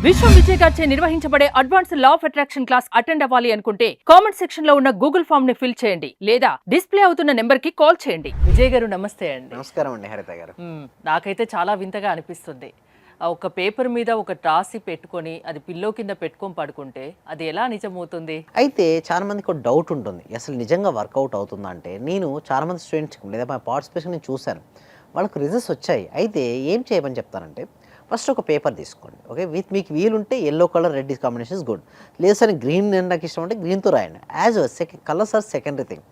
విశ్వం విజయ్ గారిచే నిర్వహించబడే advance law of attraction class attend అవ్వాలి అనుకుంటే కామెంట్ సెక్షన్ లో ఉన్న గూగుల్ ఫామ్ ని ఫిల్ చేయండి లేదా డిస్ప్లే అవుతున్న నెంబర్ కి కాల్ చేయండి. విజయ్ గారు నమస్తే అండి. నమస్కారం అండి హరిత గారు. నాకైతే చాలా వింతగా అనిపిస్తుంది. ఒక పేపర్ మీద ఒక రాసి పెట్టుకొని అది పిల్లో కింద పెట్టుకొని పడుకుంటే అది ఎలా నిజమవుతుంది? అయితే చాలా మందికి ఒక డౌట్ ఉంటుంది, అసలు నిజంగా వర్కౌట్ అవుతుందా అంటే. నేను చాలా మంది స్టూడెంట్స్ లేదా మా పార్టిసిపేషన్ నేను చూశాను, వాళ్ళకు రిజల్ట్స్ వచ్చాయి. అయితే ఏం చేయమని చెప్తానంటే, ఫస్ట్ ఒక పేపర్ తీసుకోండి. ఓకే, మీకు వీలుంటే yellow colour red combination is good. లేదు సార్ గ్రీన్ నాకు ఇష్టం అంటే గ్రీన్తో రాయండి. As colours are secondary thing.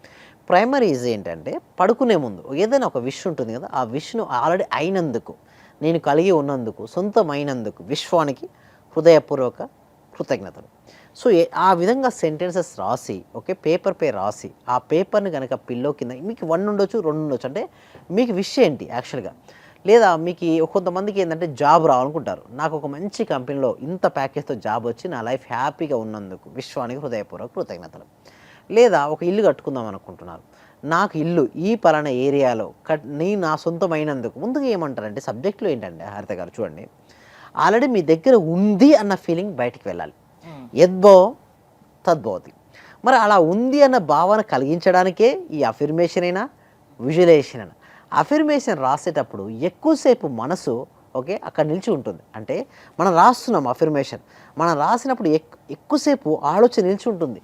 Primary is ఏంటంటే, పడుకునే ముందు ఏదైనా ఒక విష్ ఉంటుంది కదా, ఆ విష్ను ఆల్రెడీ అయినందుకు, నేను కలిగి ఉన్నందుకు, సొంతమైనందుకు విశ్వానికి హృదయపూర్వక కృతజ్ఞతలు. సో ఆ విధంగా సెంటెన్సెస్ రాసి, ఓకే, పేపర్ పై రాసి, ఆ పేపర్ని కనుక పిల్లో కింద మీకు 1 ఉండొచ్చు 2 ఉండొచ్చు. అంటే మీకు విష్ ఏంటి యాక్చువల్గా, లేదా మీకు కొంతమందికి ఏంటంటే జాబ్ రావాలనుకుంటారు. నాకు ఒక మంచి కంపెనీలో ఇంత ప్యాకేజ్తో జాబ్ వచ్చి నా లైఫ్ హ్యాపీగా ఉన్నందుకు విశ్వానికి హృదయపూర్వక కృతజ్ఞతలు. లేదా ఒక ఇల్లు కట్టుకుందాం అనుకుంటున్నారు, నాకు ఇల్లు ఈ పలానా ఏరియాలో నేను నా సొంతమైనందుకు. ముందుగా ఏమంటారంటే సబ్జెక్టులో ఏంటంటే హరిత గారు చూడండి, ఆల్రెడీ మీ దగ్గర ఉంది అన్న ఫీలింగ్ బయటికి వెళ్ళాలి. యద్భో తద్భవతి. మరి అలా ఉంది అన్న భావన కలిగించడానికే ఈ అఫర్మేషన్ అయినా విజువలైజేషన్ అయినా. అఫర్మేషన్ రాసేటప్పుడు ఎక్కువసేపు మనసు ఓకే అక్కడ నిలిచి ఉంటుంది. అంటే మనం రాస్తున్నాం అఫర్మేషన్, మనం రాసినప్పుడు ఎక్కువసేపు ఆలోచన నిలిచి ఉంటుంది.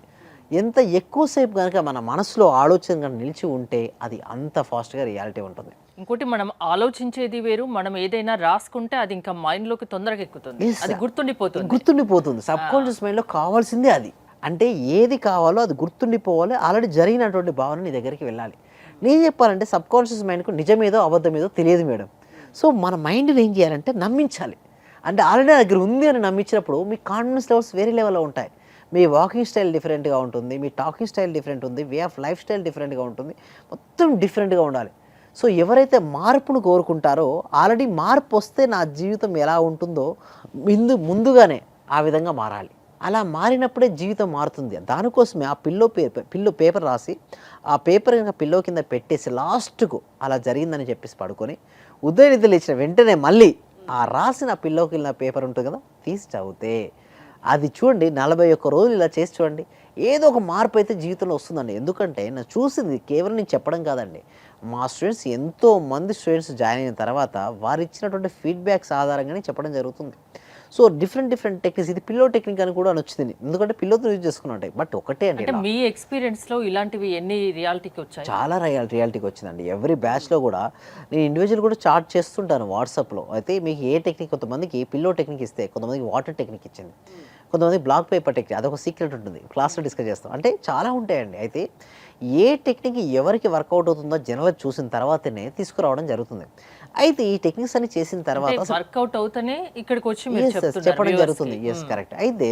ఎంత ఎక్కువసేపు కనుక మన మనసులో ఆలోచన కనుక నిలిచి ఉంటే అది అంత ఫాస్ట్గా రియాలిటీ ఉంటుంది. ఇంకోటి, మనం ఆలోచించేది వేరు, మనం ఏదైనా రాసుకుంటే అది ఇంకా మైండ్లోకి తొందరగా ఎక్కుతుంది, అది గుర్తుండిపోతుంది. సబ్ కాన్షియస్ మైండ్లో కావాల్సిందే అది. అంటే ఏది కావాలో అది గుర్తుండిపోవాలి, ఆల్రెడీ జరిగినటువంటి భావన నీ దగ్గరికి వెళ్ళాలి. నేను చెప్పాలంటే సబ్ కాన్షియస్ మైండ్కు నిజమేదో అబద్ధమేదో తెలియదు మేడం. సో మన మైండ్ని ఏం చేయాలంటే నమ్మించాలి. అంటే ఆల్రెడీ దగ్గర ఉంది అని నమ్మించినప్పుడు మీ కాన్ఫిడెన్స్ లెవెల్స్ వేరే లెవెల్లో ఉంటాయి. మీ వాకింగ్ స్టైల్ డిఫరెంట్గా ఉంటుంది, మీ టాకింగ్ స్టైల్ డిఫరెంట్ ఉంది, వే ఆఫ్ లైఫ్ స్టైల్ డిఫరెంట్గా ఉంటుంది, మొత్తం డిఫరెంట్గా ఉండాలి. సో ఎవరైతే మార్పును కోరుకుంటారో, ఆల్రెడీ మార్పు వస్తే నా జీవితం ఎలా ఉంటుందో ముందుగానే ఆ విధంగా మారాలి. అలా మారినప్పుడే జీవితం మారుతుంది. దానికోసమే ఆ పిల్లో పేపర్ రాసి, ఆ పేపర్ కనుక పిల్లో కింద పెట్టేసి లాస్ట్కు అలా జరిగిందని చెప్పేసి పడుకొని ఉదయం నిద్ర లేచిన వెంటనే మళ్ళీ ఆ రాసిన పిల్లో కింద పేపర్ ఉంటుంది కదా, తీసి చదివితే అది చూడండి 41 రోజులు ఇలా చేసి చూడండి, ఏదో ఒక మార్పు అయితే జీవితంలో వస్తుందండి. ఎందుకంటే నేను చూసింది కేవలం నేను చెప్పడం కాదండి, మా స్టూడెంట్స్ ఎంతోమంది స్టూడెంట్స్ జాయిన్ అయిన తర్వాత వారు ఇచ్చినటువంటి ఫీడ్బ్యాక్స్ ఆధారంగానే చెప్పడం జరుగుతుంది. సో డిఫరెంట్ టెక్నిక్స్, ఇది పిల్లో టెక్నిక్ అని కూడా వచ్చింది, ఎందుకంటే పిల్లోతో యూజ్ చేసుకుని ఉంటాయి. బట్ ఒకటే అండి, మీ ఎక్స్పీరియన్స్లో ఇలాంటివి ఎన్ని రియాలిటీకి వచ్చాయి? చాలా రియాలిటీకి వచ్చిందండి. ఎవ్రీ బ్యాచ్లో కూడా నేను ఇండివిజువల్ కూడా చార్ట్ చేస్తుంటాను వాట్సాప్లో. అయితే మీకు ఏ టెక్నిక్, కొంతమందికి పిల్లో టెక్నిక్ ఇస్తే, కొంతమందికి వాటర్ టెక్నిక్ ఇచ్చింది, కొంతమంది బ్లాక్ పేపర్ టెక్నిక్, అదొక సీక్రెట్ ఉంటుంది, క్లాస్లో డిస్కస్ చేస్తాం. అంటే చాలా ఉంటాయండి. అయితే ఏ టెక్నిక్ ఎవరికి వర్కౌట్ అవుతుందో జనరల్గా చూసిన తర్వాతనే తీసుకురావడం జరుగుతుంది. అయితే ఈ టెక్నిక్స్ అన్ని చేసిన తర్వాత వర్కౌట్ అవుతానే ఇక్కడికి వచ్చి చెప్పడం జరుగుతుంది. Yes correct. అయితే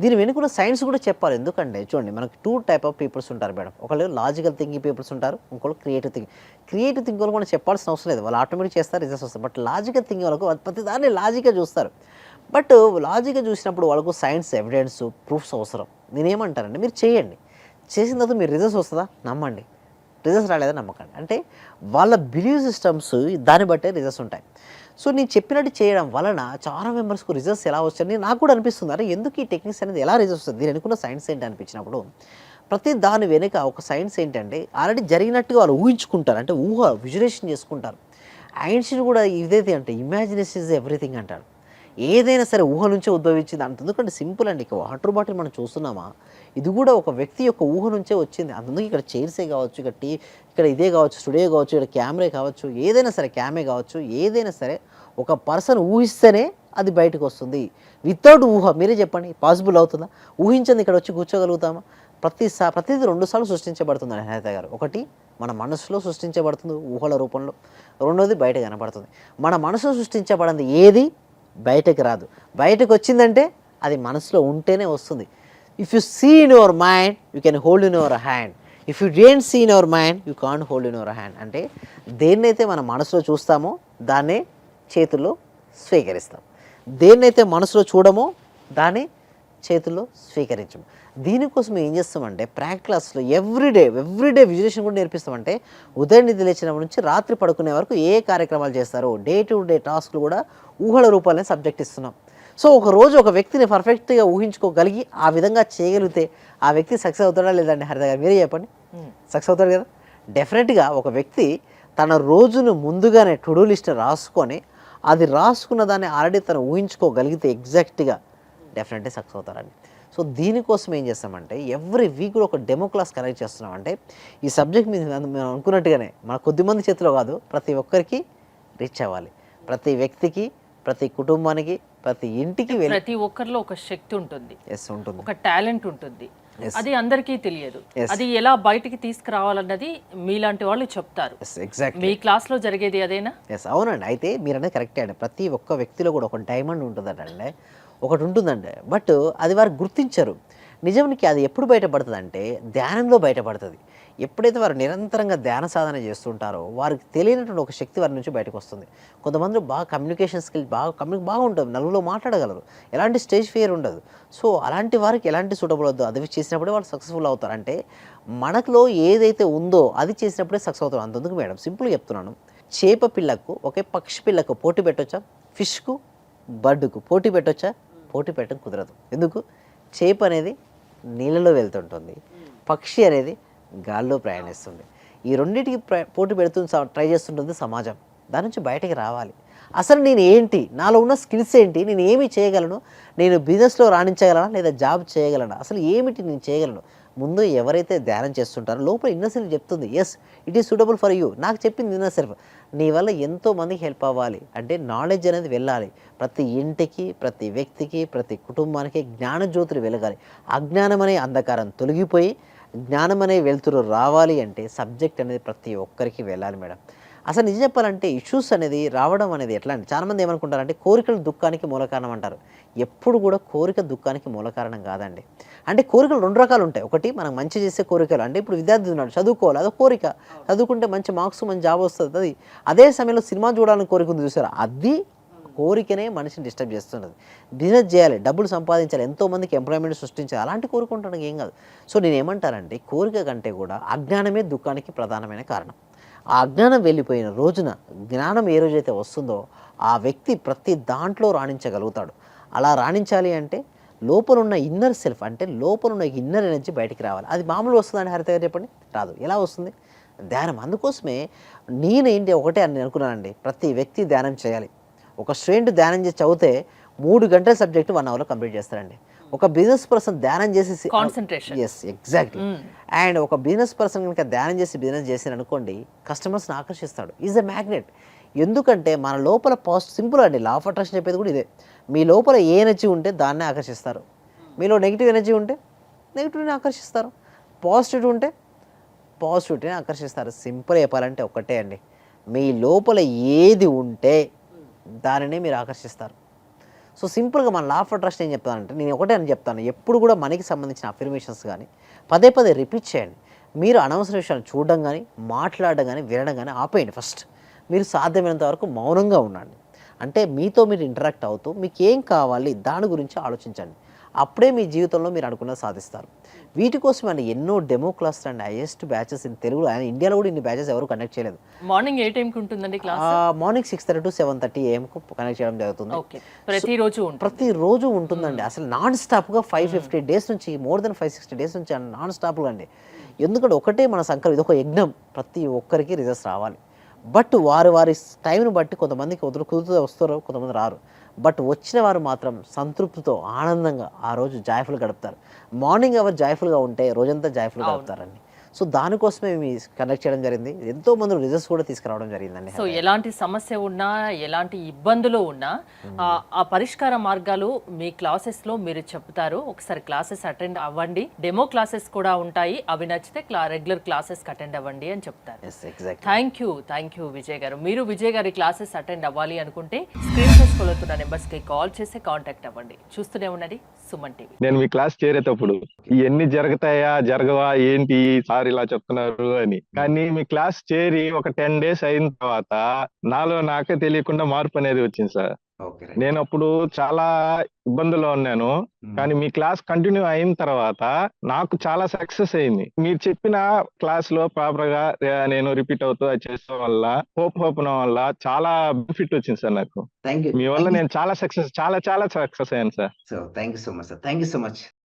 దీని వెనుకున్న సైన్స్ కూడా చెప్పాలి. ఎందుకంటే చూడండి, మనకు 2 టైప్ ఆఫ్ పీపుల్స్ ఉంటారు మేడం. ఒకళ్ళు లాజికల్ థింకింగ్ పీపుల్స్ ఉంటారు, ఇంకోళ్ళు క్రియేటివ్ థింకింగ్ వాళ్ళు కూడా చెప్పాల్సిన అవసరం లేదు, వాళ్ళు ఆటోమేటిక్ చేస్తారు, రిజల్ట్స్ వస్తారు. బట్ లాజికల్ థింకింగ్ వాళ్ళకు ప్రతి దాన్ని లాజిక్గా చూస్తారు. బట్ లాజిక్గా చూసినప్పుడు వాళ్ళకు సైన్స్ ఎవిడెన్స్ ప్రూఫ్స్ అవసరం. నేనేమంటానంటే, మీరు చేయండి, చేసిన తర్వాత మీరు రిజల్ట్స్ వస్తుందా నమ్మండి, రిజల్ట్స్ రాలేదా నమ్మకండి. అంటే వాళ్ళ బిలీవ్ సిస్టమ్స్ దాన్ని బట్టే రిజల్ట్స్ ఉంటాయి. సో నేను చెప్పినట్టు చేయడం వలన చాలా మెంబర్స్కు రిజల్ట్స్ ఎలా వచ్చాయని నాకు కూడా అనిపిస్తుంది. అంటే ఎందుకు ఈ టెక్నిక్స్ అనేది ఎలా రిజల్ట్స్ వస్తుంది, దీని అనుకున్న సైన్స్ ఏంటి అనిపించినప్పుడు, ప్రతి దాని వెనుక ఒక సైన్స్ ఏంటంటే ఆల్రెడీ జరిగినట్టుగా వాళ్ళు ఊహించుకుంటారు, అంటే విజువలైజేషన్ చేసుకుంటారు. ఐన్స్టీన్ కూడా ఇదేది అంటే ఇమాజినేషన్ ఇస్ ఎవ్రీథింగ్ అంటాడు. ఏదైనా సరే ఊహ నుంచే ఉద్భవించింది అంత. ఎందుకంటే సింపుల్ అండి, ఇక వాటర్ బాటిల్ మనం చూస్తున్నామా, ఇది కూడా ఒక వ్యక్తి యొక్క ఊహ నుంచే వచ్చింది. అందుకు ఇక్కడ చైర్సే కావచ్చు, ఇక్కడ ఇదే కావచ్చు, స్టూడియో కావచ్చు, ఇక్కడ కెమెరా కావచ్చు, ఏదైనా సరే క్యామే కావచ్చు, ఏదైనా సరే ఒక పర్సన్ ఊహిస్తేనే అది బయటకు వస్తుంది. వితౌట్ ఊహ మీరే చెప్పండి, పాసిబుల్ అవుతుందా? ఊహించింది ఇక్కడ వచ్చి కూర్చోగలుగుతామా? ప్రతిదీ 2 సార్లు సృష్టించబడుతుంది హరిత గారు. ఒకటి మన మనసులో సృష్టించబడుతుంది ఊహల రూపంలో, రెండోది బయట కనపడుతుంది. మన మనసులో సృష్టించబడింది ఏది బయటకు రాదు, బయటకు వచ్చిందంటే అది మనసులో ఉంటేనే వస్తుంది. If you see in your mind you can hold in your hand, if you don't see in your mind you can't hold in your hand. అంటే దేన్నైతే మన మనసులో చూస్తామో దాన్నే చేతుల్లో స్వీకరిస్తాం, దేన్నైతే మనసులో చూడమో దాన్ని చేతుల్లో స్వీకరించము. దీనికోసం ఏం చేస్తామంటే ప్రాక్టీస్లో ఎవ్రీడే విజువలైజేషన్ కూడా నేర్పిస్తామంటే, ఉదయం నిద్ర లేచినప్పటి నుంచి రాత్రి పడుకునే వరకు ఏ కార్యక్రమాలు చేస్తారో డే టు డే టాస్క్లు కూడా ఊహల రూపాలనే సబ్జెక్ట్ ఇస్తున్నాం. సో ఒక రోజు ఒక వ్యక్తిని పర్ఫెక్ట్గా ఊహించుకోగలిగి ఆ విధంగా చేయగలిగితే ఆ వ్యక్తి సక్సెస్ అవుతాడా లేదండి హరిత గారు మీరే చెప్పండి. సక్సెస్ అవుతాడు కదా. డెఫినెట్గా ఒక వ్యక్తి తన రోజును ముందుగానే టు డూ లిస్ట్ రాసుకొని అది రాసుకున్న దాన్ని ఆల్రెడీ తను ఊహించుకోగలిగితే ఎగ్జాక్ట్గా డెఫినెట్లీ సక్సెస్ అవుతారండి. సో దీనికోసం ఏం చేస్తామంటే ఎవ్రీ వీక్ కూడా ఒక డెమో క్లాస్ కనెక్ట్ చేస్తున్నాం. అంటే ఈ సబ్జెక్ట్ మీద మేము అనుకున్నట్టుగానే మన కొద్దిమంది చేతిలో కాదు, ప్రతి ఒక్కరికి రీచ్ అవ్వాలి. ప్రతి వ్యక్తికి, ప్రతి కుటుంబానికి, ప్రతి ఇంటికి వెళ్ళి ప్రతి ఒక్కరిలో ఒక శక్తి ఉంటుంది, ఎస్ ఉంటుంది. ఒక టాలెంట్ ఉంటుంది. Yes. అది అందరికీ తెలియదు. Yes. అది ఎలా బయటికి తీసుకురావాలన్నది మీలాంటి వాళ్ళు చెప్తారు. Yes exactly. మీ క్లాస్లో జరిగేది అదేనా? ఎస్ అవునండి. అయితే మీరు అనేది కరెక్టే అండి. ప్రతి ఒక్క వ్యక్తిలో కూడా ఒక డైమండ్ ఉంటుందండి, ఒకటి ఉంటుందండి. బట్ అది వారు గుర్తించరు. నిజానికి అది ఎప్పుడు బయటపడుతుందంటే ధ్యానంలో బయటపడుతుంది. ఎప్పుడైతే వారు నిరంతరంగా ధ్యాన సాధన చేస్తుంటారో వారికి తెలియనటువంటి ఒక శక్తి వారి నుంచి బయటకు వస్తుంది. కొంతమంది బాగా కమ్యూనికేషన్ స్కిల్ బాగా ఉంటుంది, నలుగురిలో మాట్లాడగలరు, ఎలాంటి స్టేజ్ ఫియర్ ఉండదు. సో అలాంటి వారికి ఎలాంటి సూటబుల్ వద్దు అది చేసినప్పుడే వాళ్ళు సక్సెస్ఫుల్ అవుతారు. అంటే మనలో ఏదైతే ఉందో అది చేసినప్పుడే సక్సెస్ అవుతారు. అంతెందుకు మేడం, సింపుల్గా చెప్తున్నాను. చేప పిల్లకు ఒకే పక్షి పిల్లకు పోటీ పెట్టొచ్చా? ఫిష్కు బర్డ్కు పోటీ పెట్టొచ్చా? పోటీ పెట్టడం కుదరదు. ఎందుకు? చేప అనేది నీళ్ళలో వెళ్తుంటుంది, పక్షి అనేది గాల్లో ప్రయాణిస్తుంది. ఈ రెండింటికి పోటీ పెడుతుంది, ట్రై చేస్తుంటుంది సమాజం. దాని నుంచి బయటకి రావాలి. అసలు నేను ఏంటి, నాలో ఉన్న స్కిల్స్ ఏంటి, నేను ఏమి చేయగలను, నేను బిజినెస్లో రాణించగలనా లేదా జాబ్ చేయగలనా, అసలు ఏమిటి నేను చేయగలను. ముందు ఎవరైతే ధ్యానం చేస్తుంటారో లోపల ఇన్నర్ సెల్ఫ్ చెప్తుంది, yes it is suitable for you. నాకు చెప్పింది ఇన్నర్ సెల్ఫ్, నీ వల్ల ఎంతోమందికి హెల్ప్ అవ్వాలి అంటే నాలెడ్జ్ అనేది వెళ్ళాలి. ప్రతి ఇంటికి, ప్రతి వ్యక్తికి, ప్రతి కుటుంబానికి జ్ఞానజ్యోతులు వెలగాలి. అజ్ఞానం అనే అంధకారం తొలగిపోయి జ్ఞానం అనే వెలుతురు రావాలి అంటే సబ్జెక్ట్ అనేది ప్రతి ఒక్కరికి వెళ్ళాలి మేడం. అసలు నిజం చెప్పాలంటే ఇష్యూస్ అనేది రావడం అనేది ఎట్లా అంటే చాలామంది ఏమనుకుంటారంటే కోరికలు దుఃఖానికి మూల కారణం అంటారు. ఎప్పుడు కూడా కోరిక దుఃఖానికి మూల కారణం కాదండి. అంటే కోరికలు రెండు రకాలు ఉంటాయి. ఒకటి మనం మంచి చేసే కోరికలు, అంటే ఇప్పుడు విద్యార్థి ఉన్నాడు చదువుకోవాలి, అదో కోరిక, చదువుకుంటే మంచి మార్క్స్ మంచి జాబ్ వస్తుంది అది. అదే సమయంలో సినిమా చూడాలని కోరిక ఉంది చూసారా, అది కోరికనే మనిషిని డిస్టర్బ్ చేస్తున్నది. బిజినెస్ చేయాలి, డబ్బులు సంపాదించాలి, ఎంతోమందికి ఎంప్లాయ్మెంట్ సృష్టించాలి, అలాంటి కోరిక ఉండడానికి ఏం కాదు. సో నేను ఏమంటానంటే కోరిక కంటే కూడా అజ్ఞానమే దుఃఖానికి ప్రధానమైన కారణం. ఆ అజ్ఞానం వెళ్ళిపోయిన రోజున జ్ఞానం ఏ రోజైతే వస్తుందో ఆ వ్యక్తి ప్రతి దాంట్లో రాణించగలుగుతాడు. అలా రాణించాలి అంటే లోపలున్న ఇన్నర్ సెల్ఫ్, అంటే లోపలున్న ఇన్నర్ ఎనర్జీ బయటికి రావాలి. అది మామూలు వస్తుందని హరిత గారు చెప్పండి, రాదు. ఎలా వస్తుంది? ధ్యానం. అందుకోసమే నేనేంటి ఒకటే అని అనుకున్నానండి, ప్రతి వ్యక్తి ధ్యానం చేయాలి. ఒక స్టూడెంట్ ధ్యానం చేసి చదివితే 3 గంటల సబ్జెక్ట్ 1 అవర్లో కంప్లీట్ చేస్తారండి. ఒక బిజినెస్ పర్సన్ ధ్యానం చేసి కాన్సంట్రేషన్. Yes exactly. అండ్ ఒక బిజినెస్ పర్సన్ కనుక ధ్యానం చేసి బిజినెస్ చేసాను అనుకోండి, కస్టమర్స్ని ఆకర్షిస్తాడు. Is a magnet. ఎందుకంటే మన లోపల సింపుల్ అండి, లా ఆఫ్ అట్రాక్షన్ చెప్పేది కూడా ఇదే. మీ లోపల ఏ ఎనర్జీ ఉంటే దాన్నే ఆకర్షిస్తారు. మీలో నెగిటివ్ ఎనర్జీ ఉంటే నెగిటివ్ని ఆకర్షిస్తారు, పాజిటివ్ ఉంటే పాజిటివిటీని ఆకర్షిస్తారు. సింపుల్ చెప్పాలంటే ఒక్కటే అండి, మీ లోపల ఏది ఉంటే దానినే మీరు ఆకర్షిస్తారు. సో సింపుల్గా మన లా ఆఫ్ అట్రాక్షన్ ఏం చెప్తానంటే నేను ఒకటే అని చెప్తాను, ఎప్పుడు కూడా మనీకి సంబంధించిన అఫర్మేషన్స్ కానీ పదే పదే రిపీట్ చేయండి. మీరు అనవసర విషయాలు చూడడం కానీ మాట్లాడడం కానీ వినడం కానీ ఆపేయండి. ఫస్ట్ మీరు సాధ్యమైనంత వరకు మౌనంగా ఉండండి. అంటే మీతో మీరు ఇంటరాక్ట్ అవుతూ మీకు ఏం కావాలి దాని గురించి ఆలోచించండి. అప్పుడే మీ జీవితంలో మీరు అనుకున్నది సాధిస్తారు. వీటి కోసం అండి ఎన్నో డెమో క్లాసెస్ అండి, హైయెస్ట్ బ్యాచెస్ ఇన్ తెలుగులో, ఇండియాలో కూడా ఇన్ని బ్యాచెస్ ఎవరు కండక్ట్ చేయలేదు. మార్నింగ్ ఏ టైంకి ఉంటుందండి class? Morning 6:30 to 7:30 AM connect చేయడం జరుగుతుంది. ప్రతిరోజు ఉంటుందండి. అసలు నాన్ స్టాప్గా 550 డేస్ నుంచి, మోర్ దెన్ 560 డేస్ నుంచి నాన్ స్టాప్గా అండి. ఎందుకంటే ఒకటే మన సంకల్పం, ఇది ఒక యజ్ఞం, ప్రతి ఒక్కరికి రిజల్ట్స్ రావాలి. బట్ వారి టైంని బట్టి కొంతమందికి కుదురుతూ వస్తారు, కొంతమంది రారు. బట్ వచ్చిన వారు మాత్రం సంతృప్తితో ఆనందంగా ఆ రోజు జాయ్ఫుల్ గడుపుతారు. మార్నింగ్ అవర్ జాయ్ఫుల్గా ఉంటే రోజంతా జాయ్ఫుల్ గడుపుతారండి. సో దానికోసమే మేము కండక్ట్ చేయడం జరిగింది. ఎంతో మంది రిజల్ట్స్ కూడా తీసుకురావడం జరిగిందండి. సో ఎలాంటి సమస్య ఉన్నా, ఎలాంటి ఇబ్బందులు ఉన్నా ఆ పరిష్కార మార్గాలు మీ క్లాసెస్లో మీరు చెప్తారు. ఒకసారి క్లాసెస్ అటెండ్ అవ్వండి. డెమో క్లాసెస్ కూడా ఉంటాయి, అవి నచ్చితే రెగ్యులర్ క్లాసెస్కి అటెండ్ అవ్వండి అని చెప్తారు. థ్యాంక్ యూ విజయ్ గారు. మీరు విజయ్ గారి క్లాసెస్ అటెండ్ అవ్వాలి అనుకుంటే స్క్రీన్ పై స్క్రోల్ అవుతున్న నెంబర్స్కి కాల్ చేసి కాంటాక్ట్ అవ్వండి. చూస్తూనే ఉన్నది సుమన్ టీవీ. నేను మీ క్లాస్ చేరేటప్పుడు ఇవన్నీ జరుగుతాయా జరగవా ఏంటి సార్ ఇలా చెప్తున్నారు అని, కానీ మీ క్లాస్ చేరి ఒక 10 days అయిన తర్వాత నాలో నాకే తెలియకుండా మార్పు అనేది వచ్చింది సార్. ఓకే. నేను అప్పుడు చాలా ఇబ్బందుల్లో ఉన్నాను. కానీ మీ క్లాస్ కంటిన్యూ అయిన తర్వాత నాకు చాలా సక్సెస్ అయింది. మీరు చెప్పిన క్లాస్ లో ప్రాపర్ గా నేను రిపీట్ అవుతూ అది చేసడం వల్ల హోప్ వల్ల చాలా బెనిఫిట్ వచ్చింది సార్ నాకు. Thank you. మీ వల్ల నేను చాలా సక్సెస్ చాలా చాలా సక్సెస్ అయ్యాను sir. So thank you so much sir. Thank you so much.